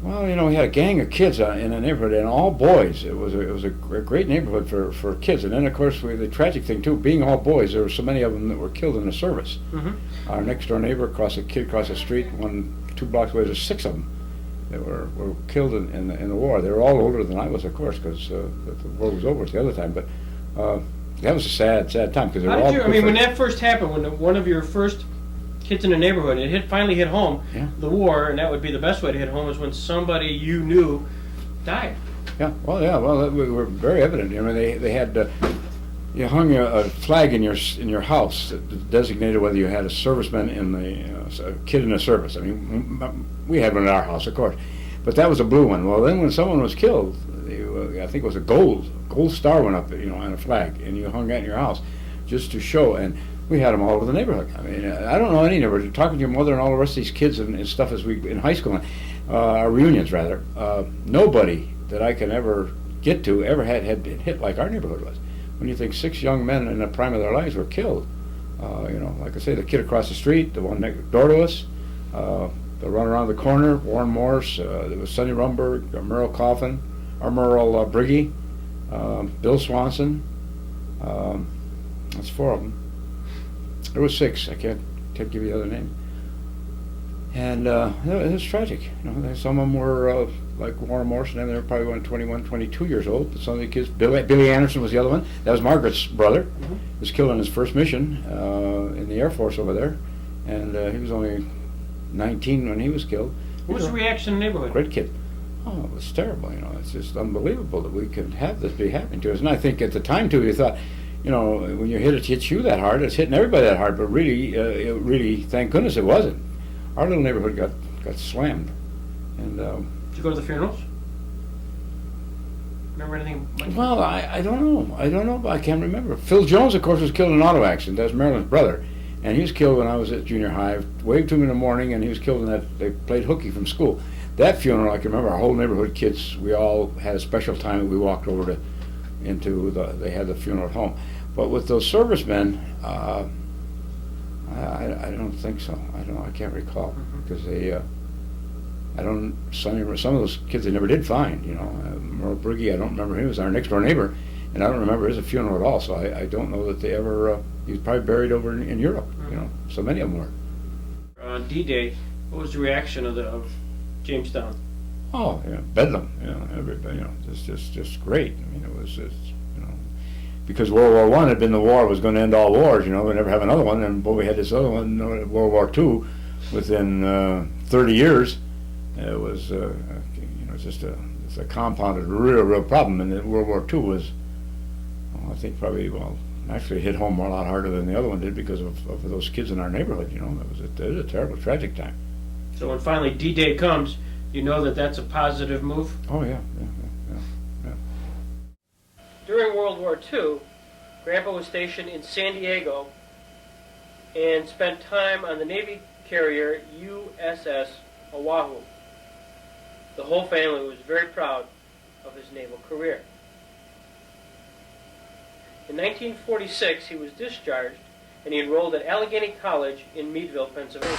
Well, you know, we had a gang of kids in the neighborhood, and all boys. It was a great neighborhood for kids. And then, of course, the tragic thing too, being all boys, there were so many of them that were killed in the service. Our next door neighbor, across the street, 2 blocks away, there's 6 of them that were killed in the war. They were all older than I was, of course, because the war was over at the other time. But that was a sad time because they were How all. did you? I mean, when that first happened, when one of your first kids in the neighborhood, it finally hit home. Yeah. The war, and that would be the best way to hit home, is when somebody you knew died. Yeah, well, we were very evident. I mean, they had you hung a flag in your house that designated whether you had a serviceman a kid in the service. I mean, we had one at our house, of course, but that was a blue one. Well, then when someone was killed, I think it was a gold star went up, on a flag, and you hung that in your house just to show. And we had them all over the neighborhood. I mean, I don't know any neighborhood. Talking to your mother and all the rest of these kids and stuff in high school, our reunions rather, nobody that I can ever get to ever had been hit like our neighborhood was. When you think 6 young men in the prime of their lives were killed, like I say, the kid across the street, the one next door to us, the run around the corner, Warren Morse, there was Sonny Rumberg, Merle Coffin, or Merle Briggy, Bill Swanson. That's 4 of them. There was 6. I can't give you the other name. And it was tragic. Some of them were like Warren Morrison, and they were probably 21, 22 years old. But some of the kids, Billy Anderson was the other one. That was Margaret's brother. He was killed on his first mission in the Air Force over there, and he was only 19 when he was killed. What was the reaction in the neighborhood? Great kid. Oh, it was terrible. It's just unbelievable that we could have this be happening to us. And I think at the time too, you thought, when it hits you that hard, it's hitting everybody that hard. But really, thank goodness it wasn't. Our little neighborhood got slammed. And did you go to the funerals? Remember anything? Well, I don't know. But I can't remember. Phil Jones, of course, was killed in an auto accident. That's Marilyn's brother, and he was killed when I was at junior high. I waved to him in the morning, and he was killed in that. They played hooky from school. That funeral, I can remember. Our whole neighborhood kids, we all had a special time that we walked over they had the funeral at home. But with those servicemen, I don't think so. I can't recall because some of those kids they never did find. Merle Briggy, I don't remember him. He was our next door neighbor, and I don't remember his funeral at all. So I don't know that they ever. He was probably buried over in Europe. So many of them were. On D-Day, what was the reaction of Jamestown? Oh, yeah, bedlam. Everybody. Just great. I mean, it was just. Because World War I had been the war was going to end all wars, we never have another one, and we had this other one, World War II, within 30 years. It was, it's a compounded real problem, and then World War II was, I think probably, actually hit home a lot harder than the other one did because of those kids in our neighborhood, it was a terrible, tragic time. So when finally D-Day comes, you know that's a positive move? Oh, yeah. During World War II, Grandpa was stationed in San Diego and spent time on the Navy carrier USS Oahu. The whole family was very proud of his naval career. In 1946, he was discharged and he enrolled at Allegheny College in Meadville, Pennsylvania.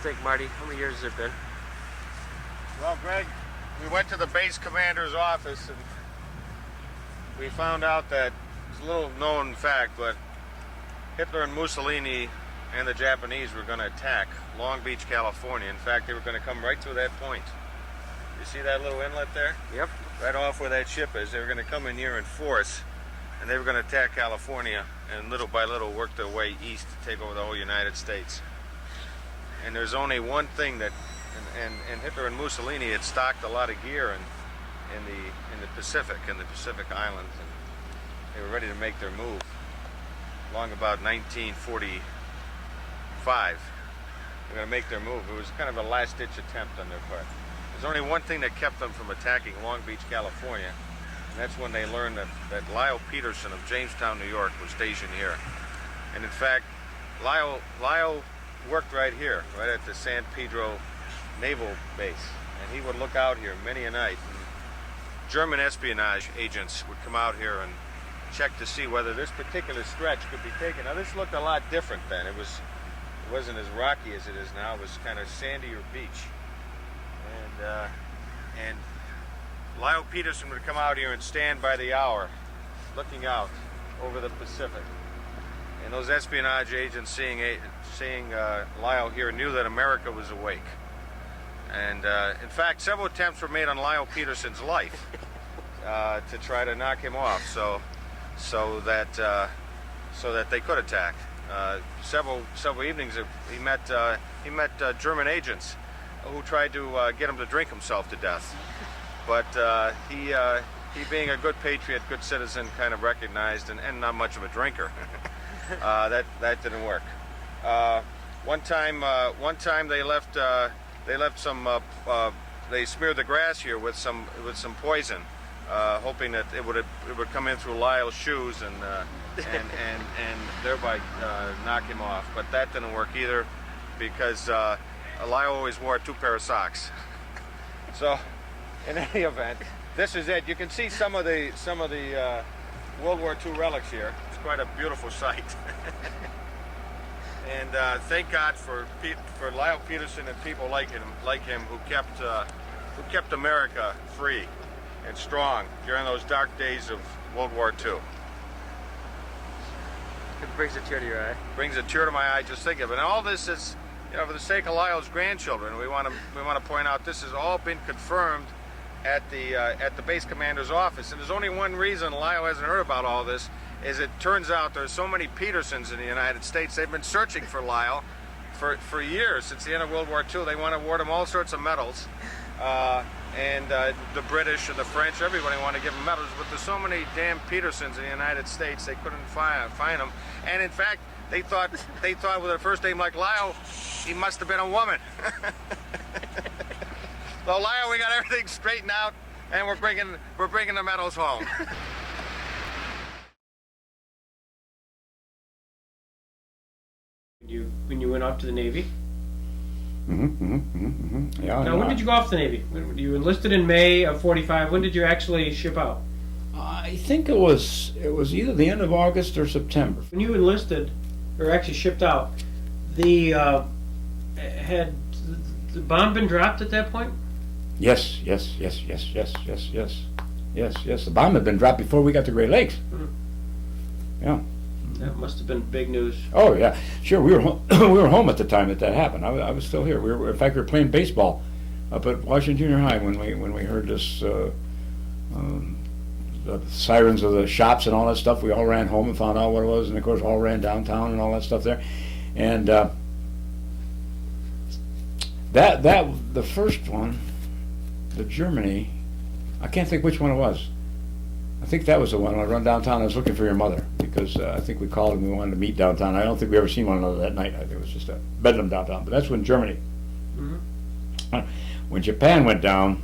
Think, Marty, how many years has it been? Well, Greg, we went to the base commander's office and we found out that it's a little known fact, but Hitler and Mussolini and the Japanese were going to attack Long Beach, California. In fact, they were going to come right through that point. You see that little inlet there? Yep. Right off where that ship is. They were going to come in here in force, and they were going to attack California and little by little work their way east to take over the whole United States. And there's only one thing that, and Hitler and Mussolini had stocked a lot of gear in the Pacific Islands, and they were ready to make their move. Along about 1945, they were going to make their move. It was kind of a last-ditch attempt on their part. There's only one thing that kept them from attacking Long Beach, California, and that's when they learned that Lyle Peterson of Jamestown, New York, was stationed here. And in fact, Lyle worked right here, right at the San Pedro Naval Base, and he would look out here many a night. And German espionage agents would come out here and check to see whether this particular stretch could be taken. Now this looked a lot different then. It wasn't as rocky as it is now. It was kind of sandier beach, and Lyle Peterson would come out here and stand by the hour, looking out over the Pacific. And those espionage agents, seeing Lyle here, knew that America was awake. And in fact, several attempts were made on Lyle Peterson's life to try to knock him off, so that they could attack. Several evenings he met German agents who tried to get him to drink himself to death. But he being a good patriot, good citizen, kind of recognized, and not much of a drinker, that didn't work. One time they left some. They smeared the grass here with some poison, hoping that it would come in through Lyle's shoes and thereby knock him off. But that didn't work either, because Lyle always wore 2 pair of socks. So, in any event, this is it. You can see some of the World War II relics here. It's quite a beautiful sight. And thank God for Lyle Peterson and people like him who kept America free and strong during those dark days of World War II. It brings a tear to your eye. Brings a tear to my eye just thinking of it. And all this is, for the sake of Lyle's grandchildren, we want to point out this has all been confirmed at the base commander's office. And there's only one reason Lyle hasn't heard about all this, is it turns out there's so many Petersons in the United States. They've been searching for Lyle for years, since the end of World War II. They want to award him all sorts of medals, and the British and the French, everybody want to give him medals, but there's so many damn Petersons in the United States, they couldn't find them. And in fact, they thought with a first name like Lyle, he must have been a woman. So Lyle, we got everything straightened out, and we're bringing the medals home. When you went off to the Navy? Yeah. Now, when did you go off the Navy? You enlisted in May of '45. When did you actually ship out? I think it was either the end of August or September. When you enlisted, or actually shipped out, had the bomb been dropped at that point? Yes. The bomb had been dropped before we got to Great Lakes. Yeah. That must have been big news. Oh yeah, sure. We were home at the time that happened. I was still here. In fact, we were playing baseball up at Washington Junior High when we heard this the sirens of the shops and all that stuff. We all ran home and found out what it was, and of course all ran downtown and all that stuff there. And the first one, the Germany, I can't think which one it was. I think that was the one. When I run downtown, I was looking for your mother, because I think we called and we wanted to meet downtown. I don't think we ever seen one another that night. I think it was just a bedlam downtown. But that's when Germany. When Japan went down,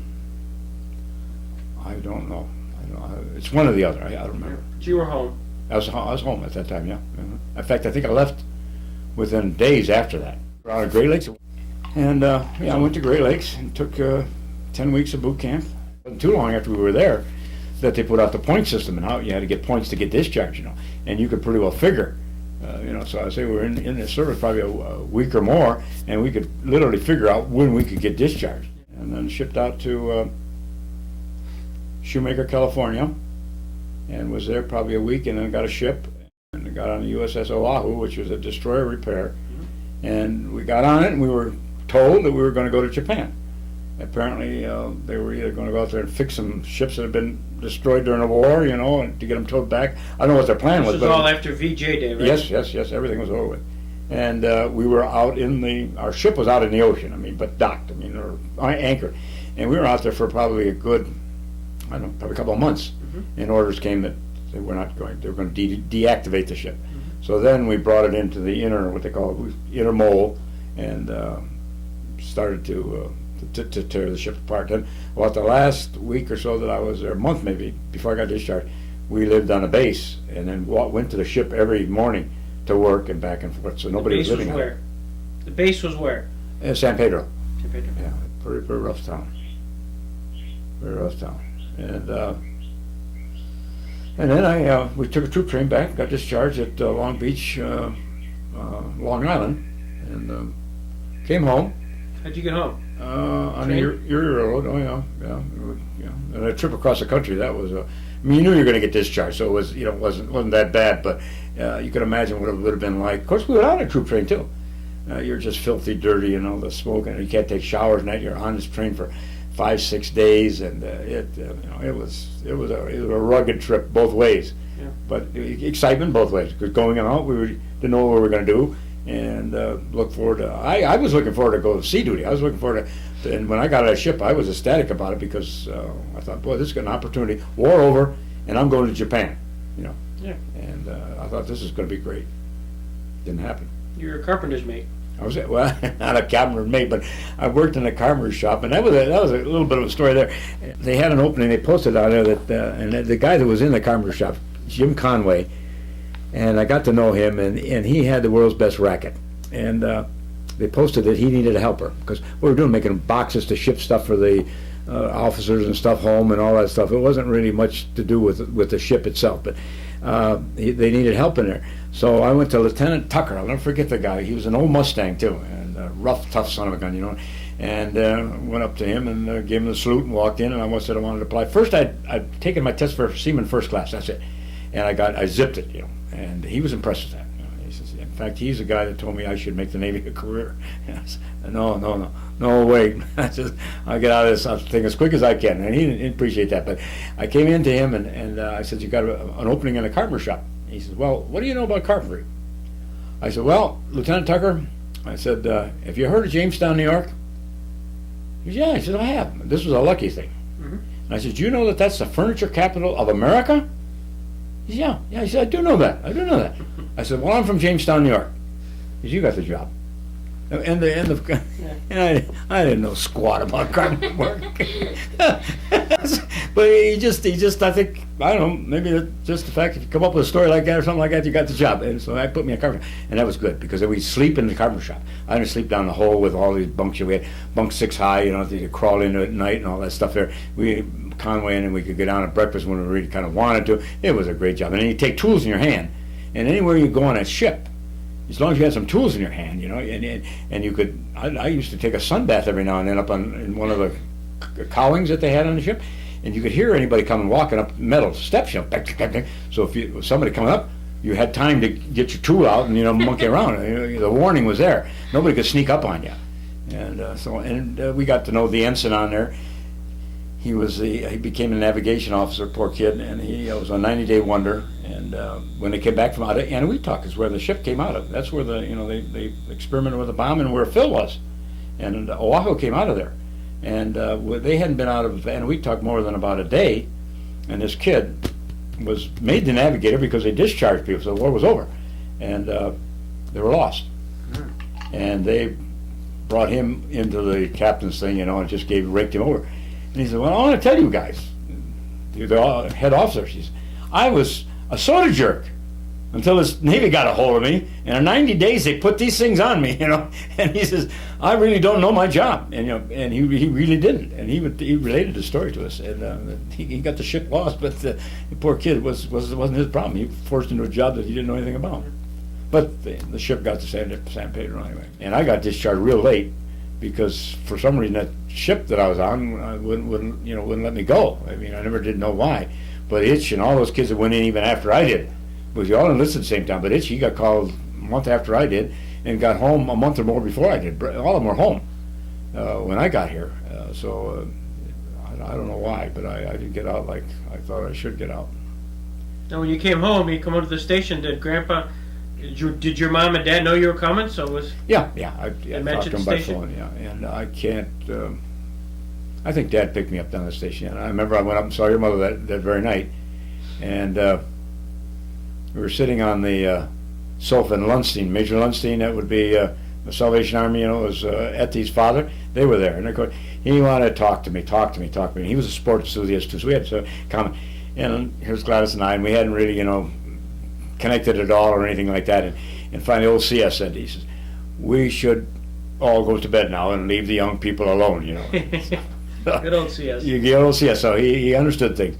I don't know. It's one or the other. I don't remember. But you were home. I was home at that time. Yeah. In fact, I think I left within days after that. Around at Great Lakes, and I went to Great Lakes and took 10 weeks of boot camp. It wasn't too long after we were there that they put out the point system, and how you had to get points to get discharged, and you could pretty well figure, so I say we were in the service probably a week or more, and we could literally figure out when we could get discharged, and then shipped out to Shoemaker, California, and was there probably a week, and then got a ship, and got on the USS Oahu, which was a destroyer repair, and we got on it, and we were told that we were going to go to Japan. Apparently, they were either going to go out there and fix some ships that had been destroyed during the war, and to get them towed back. I don't know what their plan was. This was all after VJ Day, right? Yes, everything was over with. And we were out our ship was out in the ocean, but docked, or anchored. And we were out there for probably a good, probably a couple of months. And orders came that they were going to deactivate the ship. So then we brought it into the what they call inner mole, and started to tear the ship apart. Then, about the last week or so that I was there, a month maybe, before I got discharged, we lived on a base, and then went to the ship every morning to work and back and forth. So nobody was living there. The base was where? San Pedro. San Pedro. Yeah, pretty rough town. Very rough town. And then we took a troop train back, got discharged at Long Beach, Long Island, and came home. How'd you get home? On the Erie Road. Oh yeah. And a trip across the country. That was I mean, you knew you were going to get discharged, so it was, wasn't that bad. But you could imagine what it would have been like. Of course, we were on a troop train too. You're just filthy, dirty, the smoke, and you can't take showers at night. You're on this train for 5-6 days, and it was a rugged trip both ways. Yeah. But excitement both ways. Because going out, didn't know what we were going to do, and look forward to. I was looking forward to go to sea duty. I was looking forward to, and when I got out of the ship, I was ecstatic about it because I thought, boy, this is an opportunity. War over, and I'm going to Japan. Yeah. And I thought this is going to be great. Didn't happen. You're a carpenter's mate. I was not a carpenter's mate, but I worked in a carpenter's shop, and that was a little bit of a story there. They had an opening. They posted out there that, and the guy that was in the carpenter's shop, Jim Conway, and I got to know him, and he had the world's best racket, and they posted that he needed a helper because we were doing making boxes to ship stuff for the officers and stuff home and all that stuff. It wasn't really much to do with the ship itself, but they needed help in there. So I went to Lieutenant Tucker. I'll never forget the guy. He was an old Mustang too, and a rough, tough son of a gun, And went up to him and gave him the salute and walked in. And I said I wanted to apply. First, I'd taken my test for Seaman First Class. That's it, and I zipped it, And he was impressed with that. He says, in fact, he's the guy that told me I should make the Navy a career. I said, no, wait. I said, I'll get out of this thing as quick as I can. And he didn't appreciate that. But I came into him and I said, you got an opening in a carpenter shop. He says, well, what do you know about carpentry? I said, well, Lieutenant Tucker, I said, have you heard of Jamestown, New York? He said, yeah. I said, I have. This was a lucky thing. Mm-hmm. And I said, do you know that that's the furniture capital of America? He said, yeah. He said, I do know that. I said, well, I'm from Jamestown, New York. He said, you got the job. And I didn't know squat about carpenter work. But he just, I think, I don't know, maybe just the fact if you come up with a story like that or something like that, you got the job. And so I put me in carpenter, and that was good because then we'd sleep in the carpenter shop. I didn't sleep down the hole with all these bunks. We had bunk 6 high, you crawl into at night and all that stuff there. Conway, and we could go down at breakfast when we really kind of wanted to. It was a great job. And then you take tools in your hand, and anywhere you go on a ship, as long as you had some tools in your hand, and you could. I used to take a sun bath every now and then up in one of the cowings that they had on the ship, and you could hear anybody coming walking up metal steps. So if somebody coming up, you had time to get your tool out and monkey around. The warning was there. Nobody could sneak up on you, and we got to know the ensign on there. He became a navigation officer, poor kid, and he was a 90-day wonder. And when they came back from out of Anahuac is where the ship came out of. That's where they experimented with the bomb and where Phil was, and Oahu came out of there. And they hadn't been out of Anahuac more than about a day, and this kid was made the navigator because they discharged people, so the war was over, and they were lost. And they brought him into the captain's thing, and just raked him over. And he said, well, I want to tell you guys, the head officer, he says, I was a soda jerk until this Navy got a hold of me, and in 90 days they put these things on me, And he says, I really don't know my job, and he really didn't. And he related the story to us, and he got the ship lost, but the poor kid wasn't his problem. He was forced into a job that he didn't know anything about. But the ship got to San Pedro anyway, and I got discharged real late because for some reason that ship that I was on wouldn't let me go. I mean, I never did know why. But Itch and all those kids that went in even after I did, was all enlisted at the same time. But Itch, he got called a month after I did, and got home a month or more before I did. All of them were home when I got here. I don't know why, but I didn't get out like I thought I should get out. Now, when you came home, you come over to the station. Did your mom and dad know you were coming? So was I talked to them by phone. Yeah, and I can't. I think Dad picked me up down the station. And I remember I went up and saw your mother that very night, and we were sitting on the sofa in Lundstein, Major Lundstein. That would be the Salvation Army. It was Etty's father. They were there, and of course he wanted to talk to me. And he was a sports enthusiast too, so we had to comment. And here's Gladys and I, and we hadn't really, connected at all or anything like that. And finally, old CS said, he says, we should all go to bed now and leave the young people alone, you know. Good old CS. You get old CS, so he understood things.